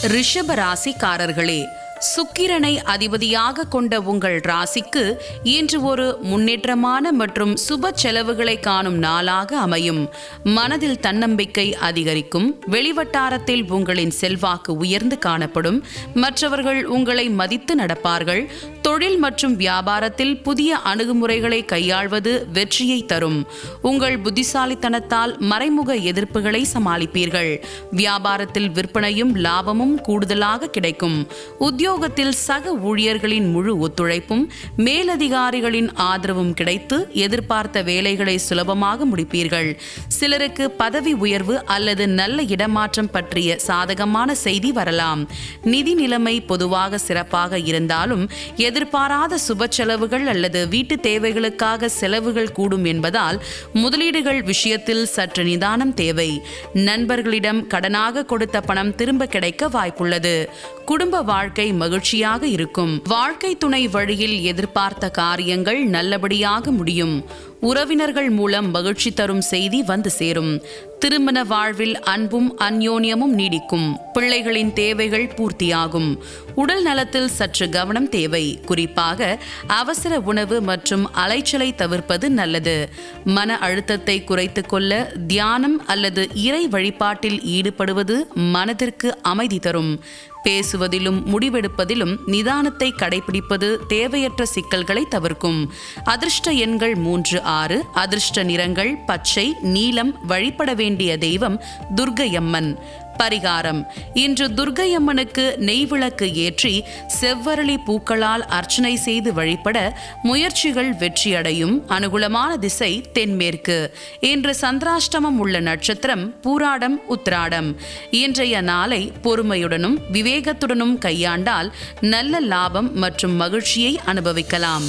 ரிஷப ராசிக்காரர்களே, சுக்கிரனை அதிபதியாக கொண்ட உங்கள் ராசிக்கு இன்று ஒரு முன்னேற்றமான மற்றும் சுப செலவுகளை காணும் நாளாக அமையும். மனதில் தன்னம்பிக்கை அதிகரிக்கும். வெளிவட்டாரத்தில் உங்களின் செல்வாக்கு உயர்ந்து காணப்படும். மற்றவர்கள் உங்களை மதித்து நடப்பார்கள். தொழில் மற்றும் வியாபாரத்தில் புதிய அணுகுமுறைகளை கையாள்வது வெற்றியை தரும். உங்கள் புத்திசாலித்தனத்தால் மறைமுக எதிர்ப்புகளை சமாளிப்பீர்கள். வியாபாரத்தில் விற்பனையும் லாபமும் கூடுதலாக கிடைக்கும். உத்தியோகத்தில் சக ஊழியர்களின் முழு ஒத்துழைப்பும் மேலதிகாரிகளின் ஆதரவும் கிடைத்து எதிர்பார்த்த வேலைகளை சுலபமாக முடிப்பீர்கள். சிலருக்கு பதவி உயர்வு அல்லது நல்ல இடமாற்றம் பற்றிய சாதகமான செய்தி வரலாம். நிதி நிலைமை பொதுவாக சிறப்பாக இருந்தாலும் எதிர்பாராத சுப செலவுகள் அல்லது வீட்டு தேவைகளுக்காக செலவுகள் கூடும் என்பதால் முதலீடுகள் விஷயத்தில் சற்று நிதானம் தேவை. நண்பர்களிடம் கடனாக கொடுத்த பணம் திரும்ப கிடைக்க வாய்ப்புள்ளது. குடும்ப வாழ்க்கை மகிழ்ச்சியாக இருக்கும். வாழ்க்கை துணை வழியில் எதிர்பார்த்த காரியங்கள் நல்லபடியாக முடியும். உறவினர்கள் மூலம் மகிழ்ச்சி தரும் செய்தி வந்து சேரும். திருமண வாழ்வில் அன்பும் அந்யோன்யமும் நீடிக்கும். பிள்ளைகளின் தேவைகள் பூர்த்தியாகும். உடல் நலத்தில் சற்று கவனம் தேவை. குறிப்பாக அவசர உணவு மற்றும் அலைச்சலை தவிர்ப்பது நல்லது. மன அழுத்தத்தை குறைத்துக் கொள்ள தியானம் அல்லது இறை வழிபாட்டில் ஈடுபடுவது மனதிற்கு அமைதி தரும். பேசுவதிலும் முடிவெடுப்பதிலும் நிதானத்தை கடைபிடிப்பது தேவையற்ற சிக்கல்களை தவிர்க்கும். அதிர்ஷ்ட எண்கள் 3, 6. அதிர்ஷ்ட நிறங்கள் பச்சை, நீலம். வழிபட வேண்டிய தெய்வம் துர்க்கையம்மன். பரிகாரம்: இன்று துர்க்கையம்மனுக்கு நெய்விளக்கு ஏற்றி செவ்வரளி பூக்களால் அர்ச்சனை செய்து வழிபட முயற்சிகள் வெற்றியடையும். அனுகூலமான திசை தென்மேற்கு. இன்று சந்திராஷ்டமம் உள்ள நட்சத்திரம் பூராடம், உத்திராடம். இன்றைய நாளை பொறுமையுடனும் விவேகத்துடனும் கையாண்டால் நல்ல லாபம் மற்றும் மகிழ்ச்சியை அனுபவிக்கலாம்.